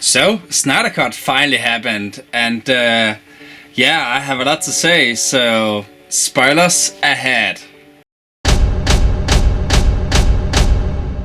So, Snyder Cut finally happened, and yeah, I have a lot to say, so spoilers ahead.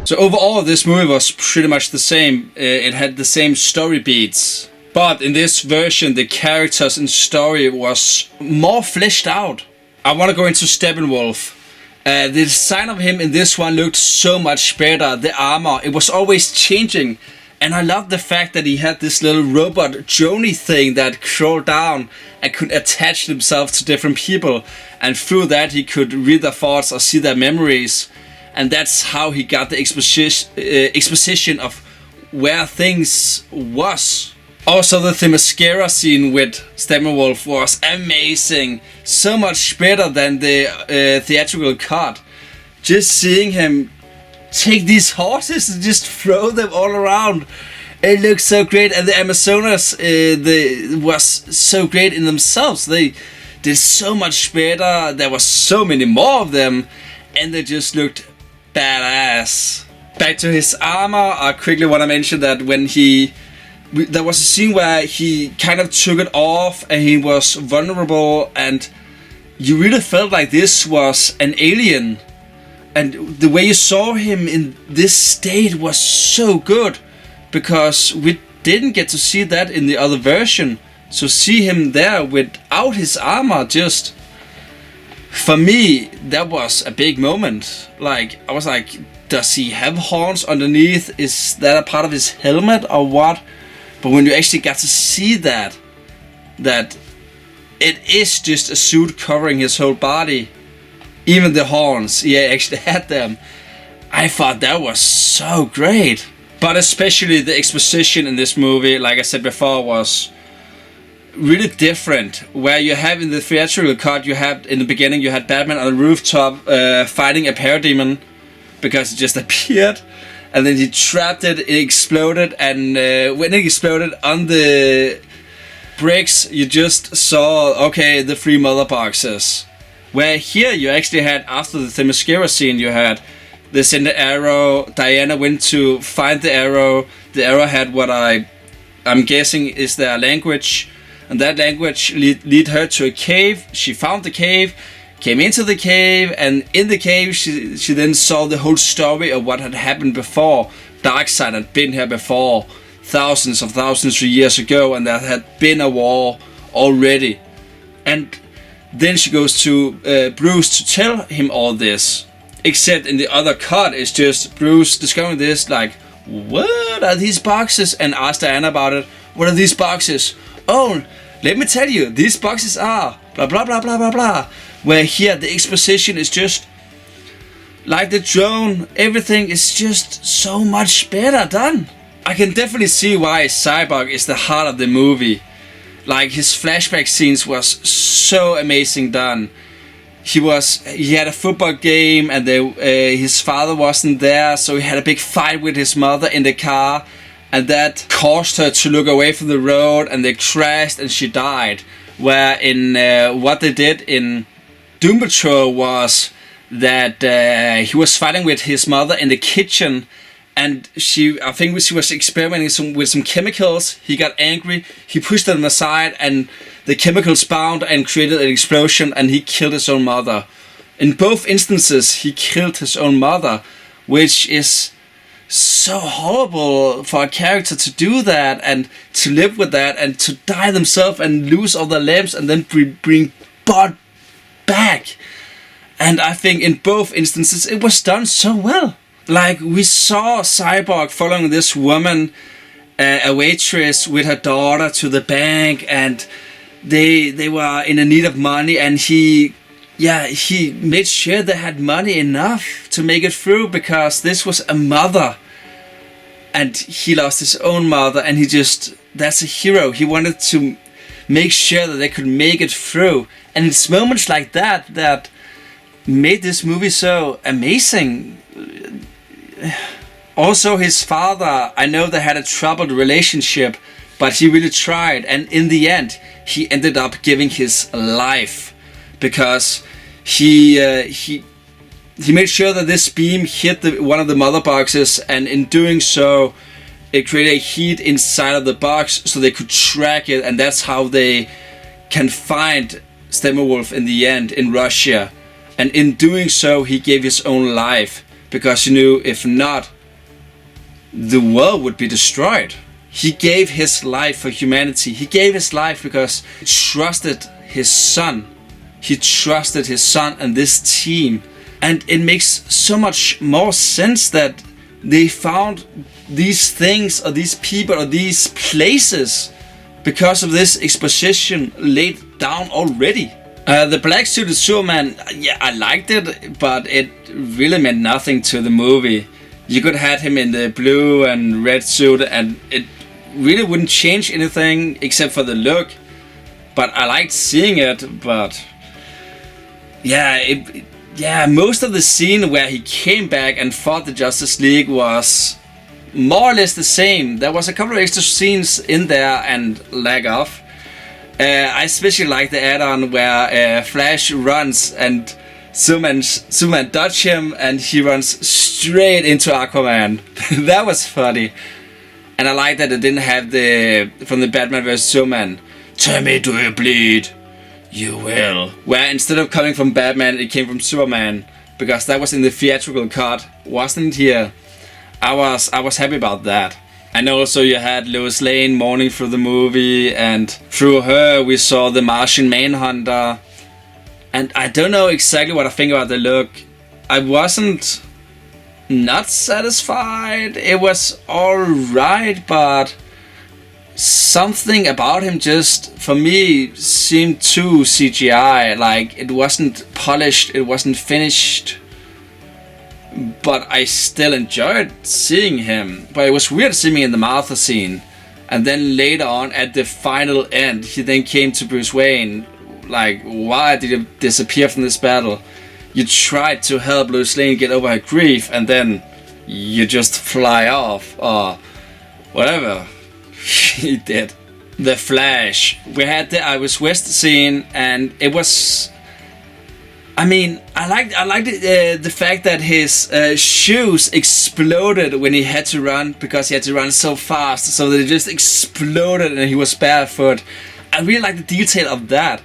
So overall, this movie was pretty much the same. It had the same story beats, but in this version, the characters and story was more fleshed out. I want to go into Steppenwolf. The design of him in this one looked so much better. The armor, it was always changing. And I love the fact that he had this little robot Joni thing that crawled down and could attach himself to different people. And through that he could read their thoughts or see their memories. And that's how he got the exposition of where things was. Also, the Themyscira scene with Steppenwolf was amazing. So much better than the theatrical cut. Just seeing him take these horses and just throw them all around. It looks so great, and the Amazonas was so great in themselves. They did so much better. There was so many more of them, and they just looked badass. Back to his armor, I quickly want to mention that when there was a scene where he kind of took it off and he was vulnerable, and you really felt like this was an alien. And the way you saw him in this state was so good, because we didn't get to see that in the other version. So see him there without his armor, just, for me, that was a big moment. Like, I was like, does he have horns underneath? Is that a part of his helmet or what? But when you actually got to see that it is just a suit covering his whole body. Even the horns, he actually had them. I thought that was so great. But especially the exposition in this movie, like I said before, was really different. Where you have in the theatrical cut, you have in the beginning, you had Batman on the rooftop fighting a parademon because it just appeared. And then he trapped it, it exploded, and when it exploded on the bricks, you just saw, okay, the 3 mother boxes. Where here you actually had, after the Themyscira scene, you had they sent the arrow, Diana went to find the arrow had what I'm guessing is their language, and that language lead her to a cave. She found the cave, came into the cave, and in the cave she then saw the whole story of what had happened before. Darkseid had been here before, thousands of years ago, and there had been a war already. And then she goes to Bruce to tell him all this. Except in the other cut, it's just Bruce discovering this, like, what are these boxes? And ask Diana about it. What are these boxes? Oh, let me tell you, these boxes are blah blah blah blah blah blah. Where here the exposition is just like the drone. Everything is just so much better done. I can definitely see why Cyborg is the heart of the movie. Like, his flashback scenes was so amazing done. He had a football game, and his father wasn't there, so he had a big fight with his mother in the car, and that caused her to look away from the road, and they crashed and she died. Where in what they did in Doom Patrol was that he was fighting with his mother in the kitchen, and I think she was experimenting with some chemicals. He got angry, he pushed them aside, and the chemicals bound and created an explosion, and he killed his own mother. In both instances, he killed his own mother, which is so horrible for a character to do that, and to live with that, and to die themselves and lose all their limbs, and then bring Bud back. And I think in both instances, it was done so well. Like, we saw Cyborg following this woman, a waitress with her daughter, to the bank, and they were in a need of money, and he made sure they had money enough to make it through, because this was a mother, and he lost his own mother, and that's a hero. He wanted to make sure that they could make it through, and it's moments like that made this movie so amazing. Also, his father, I know they had a troubled relationship, but he really tried, and in the end, he ended up giving his life, because he made sure that this beam hit one of the mother boxes, and in doing so, it created a heat inside of the box so they could track it, and that's how they can find Steppenwolf in the end in Russia. And in doing so, he gave his own life because he knew if not, the world would be destroyed. He gave his life for humanity. He gave his life because he trusted his son. He trusted his son and this team. And it makes so much more sense that they found these things or these people or these places because of this exposition laid down already. The black suited Superman, yeah, I liked it, but it really meant nothing to the movie. You could have him in the blue and red suit and it really wouldn't change anything except for the look. But I liked seeing it, but yeah, most of the scene where he came back and fought the Justice League was more or less the same. There was a couple of extra scenes in there and lag off. I especially like the add-on where Flash runs and Superman dodges him and he runs straight into Aquaman. That was funny. And I like that it didn't have from the Batman vs Superman, "Tell me, do you bleed? You will." Where instead of coming from Batman, it came from Superman, because that was in the theatrical cut, wasn't it here? I was happy about that. And also you had Lois Lane mourning through the movie, and through her we saw the Martian Manhunter. And I don't know exactly what I think about the look. I wasn't not satisfied. It was alright, but something about him just, for me, seemed too CGI. Like, it wasn't polished, it wasn't finished. But I still enjoyed seeing him. But it was weird seeing him in the Martha scene. And then later on, at the final end, he then came to Bruce Wayne. Like, why did you disappear from this battle? You tried to help Lois Lane get over her grief, and then you just fly off, or whatever he did. The Flash. We had the Iris West scene, and it was, I mean, I liked the fact that his shoes exploded when he had to run, because he had to run so fast, so that it just exploded and he was barefoot. I really like the detail of that.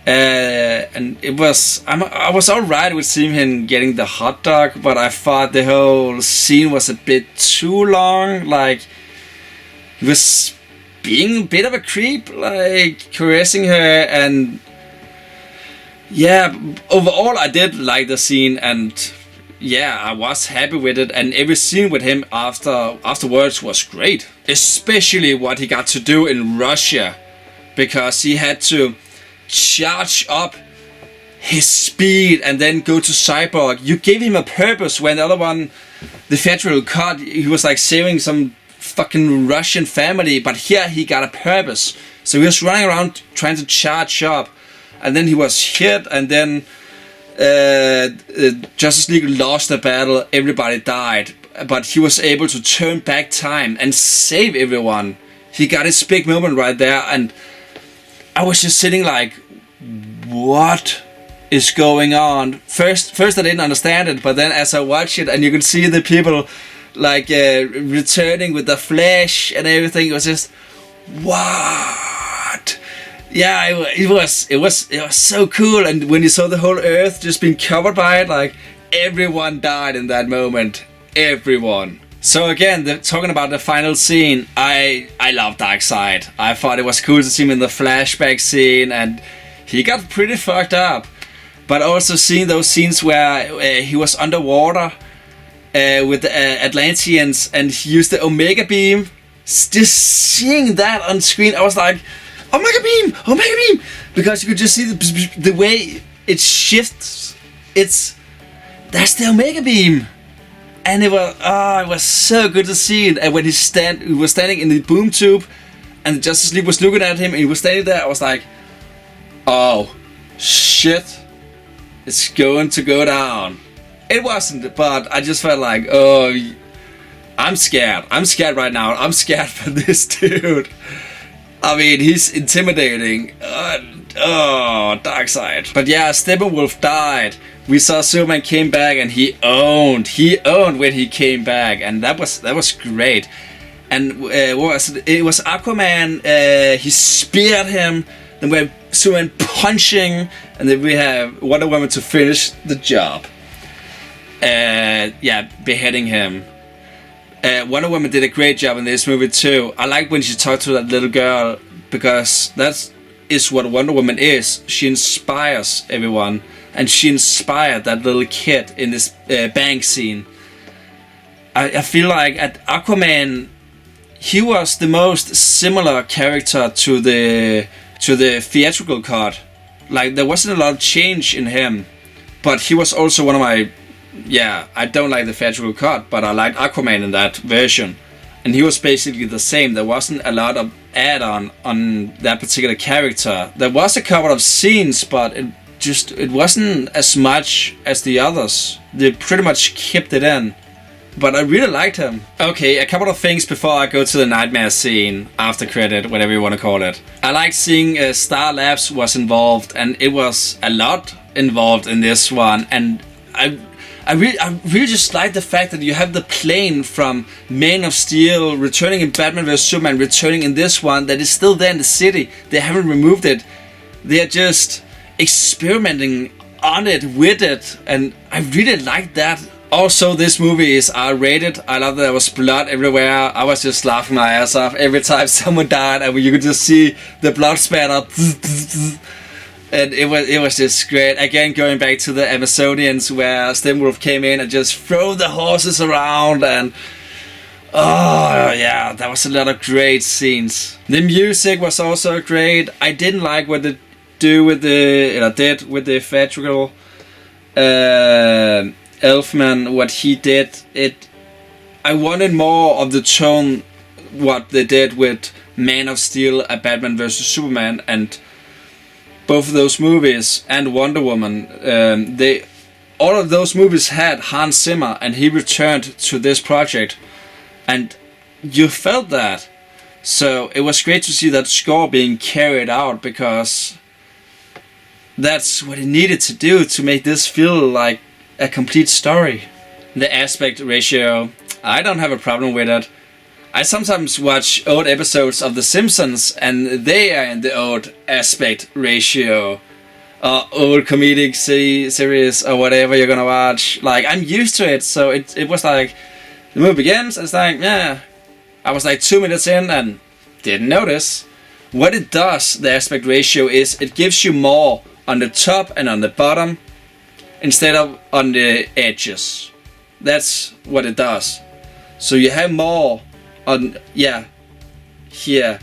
And it was, I was alright with seeing him getting the hot dog, but I thought the whole scene was a bit too long. Like, he was being a bit of a creep, like caressing her, and yeah, overall I did like the scene, and yeah, I was happy with it, and every scene with him afterwards was great. Especially what he got to do in Russia, because he had to charge up his speed and then go to Cyborg. You gave him a purpose, when the other one, the theatrical cut, he was like saving some fucking Russian family, but here he got a purpose. So he was running around trying to charge up, and then he was hit, and then Justice League lost the battle, everybody died, but he was able to turn back time and save everyone. He got his big moment right there, and I was just sitting like, what is going on? First I didn't understand it, but then as I watched it, and you could see the people like returning with the Flash and everything, it was just, what? Yeah, it was so cool. And when you saw the whole Earth just being covered by it, like, everyone died in that moment. Everyone. So again, talking about the final scene, I love Darkseid. I thought it was cool to see him in the flashback scene, and he got pretty fucked up. But also seeing those scenes where he was underwater with the Atlanteans, and he used the Omega Beam. Just seeing that on screen, I was like, Omega Beam! Omega Beam! Because you could just see the way it shifts. That's the Omega Beam. And it was so good to see it. And when he was standing in the boom tube, and the Justice League was looking at him, and he was standing there, I was like, oh, shit. It's going to go down. It wasn't, but I just felt like, oh, I'm scared. I'm scared right now. I'm scared for this dude. I mean, he's intimidating. Oh, Darkseid. But yeah, Steppenwolf died. We saw Superman came back, and he owned when he came back, and that was great. And what was it? It was Aquaman. He speared him. Then we have Superman punching, and then we have Wonder Woman to finish the job. Beheading him. Wonder Woman did a great job in this movie too. I like when she talked to that little girl, because that is what Wonder Woman is. She inspires everyone, and she inspired that little kid in this bank scene. I feel like at Aquaman, he was the most similar character to the theatrical cut. Like, there wasn't a lot of change in him, but he was also one of my... Yeah, I don't like the theatrical cut, but I liked Aquaman in that version. And he was basically the same. There wasn't a lot of add-on on that particular character. There was a couple of scenes, but it wasn't as much as the others. They pretty much kept it in. But I really liked him. Okay, a couple of things before I go to the nightmare scene, after credit, whatever you want to call it. I liked seeing Star Labs was involved, and it was a lot involved in this one. And I really just like the fact that you have the plane from Man of Steel returning in Batman vs Superman, returning in this one, that is still there in the city. They haven't removed it. They're just experimenting on it, with it, and I really like that. Also, this movie is R-rated. I love that there was blood everywhere. I was just laughing my ass off every time someone died, and you could just see the blood spatter. And it was just great. Again, going back to the Amazonians, where Steppenwolf came in and just threw the horses around, and oh yeah, that was a lot of great scenes. The music was also great. I didn't like what they did with the theatrical Elfman. What he did, I wanted more of the tone what they did with Man of Steel, a Batman vs Superman, and both of those movies, and Wonder Woman. All of those movies had Hans Zimmer, and he returned to this project, and you felt that. So it was great to see that score being carried out, because that's what it needed to do to make this feel like a complete story. The aspect ratio, I don't have a problem with it. I sometimes watch old episodes of The Simpsons, and they are in the old aspect ratio, old comedic series or whatever you're gonna watch. Like, I'm used to it, so it was like, the movie begins, and it's like, yeah. I was like 2 minutes in and didn't notice. What it does, the aspect ratio, is it gives you more on the top and on the bottom, instead of on the edges. That's what it does. So you have more on, here,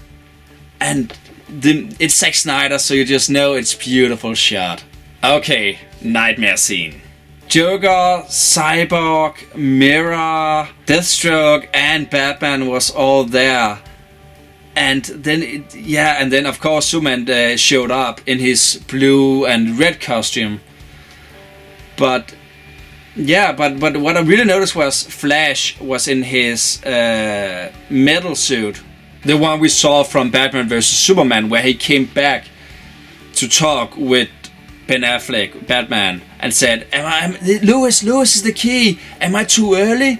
and it's Zack Snyder, so you just know it's beautiful shot. Okay, nightmare scene. Joker, Cyborg, Mirror, Deathstroke, and Batman was all there, and then of course Superman showed up in his blue and red costume. But what I really noticed was Flash was in his metal suit. The one we saw from Batman vs Superman, where he came back to talk with Ben Affleck, Batman, and said, Lewis is the key. Am I too early?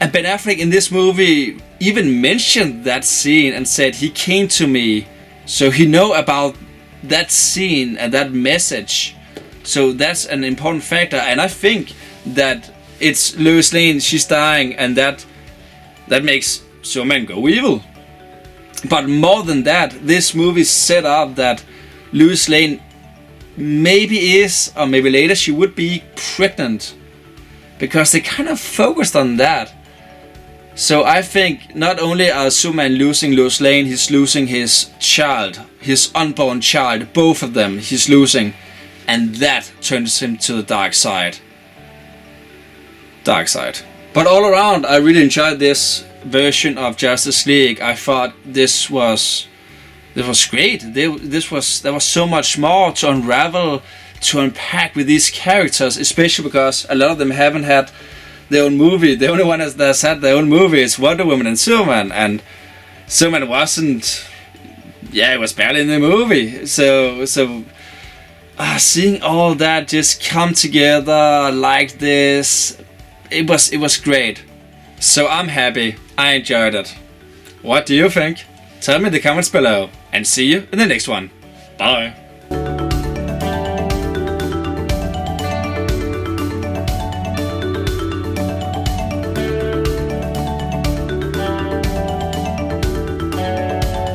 And Ben Affleck in this movie even mentioned that scene and said he came to me. So he know about that scene and that message. So that's an important factor, and I think that it's Lois Lane, she's dying, and that makes Superman go evil. But more than that, this movie set up that Lois Lane maybe is, or maybe later she would be, pregnant, because they kind of focused on that. So I think not only are Superman losing Lois Lane, he's losing his child, his unborn child, both of them he's losing. And that turns him to the dark side. But all around, I really enjoyed this version of Justice League. I thought this was great. There was so much more to unravel, to unpack with these characters, especially because a lot of them haven't had their own movie. The only one that's had their own movie is Wonder Woman and Superman, and Superman wasn't. Yeah, it was barely in the movie. So. Seeing all that just come together like this, it was great. So I'm happy. I enjoyed it. What do you think? Tell me in the comments below, and see you in the next one. Bye.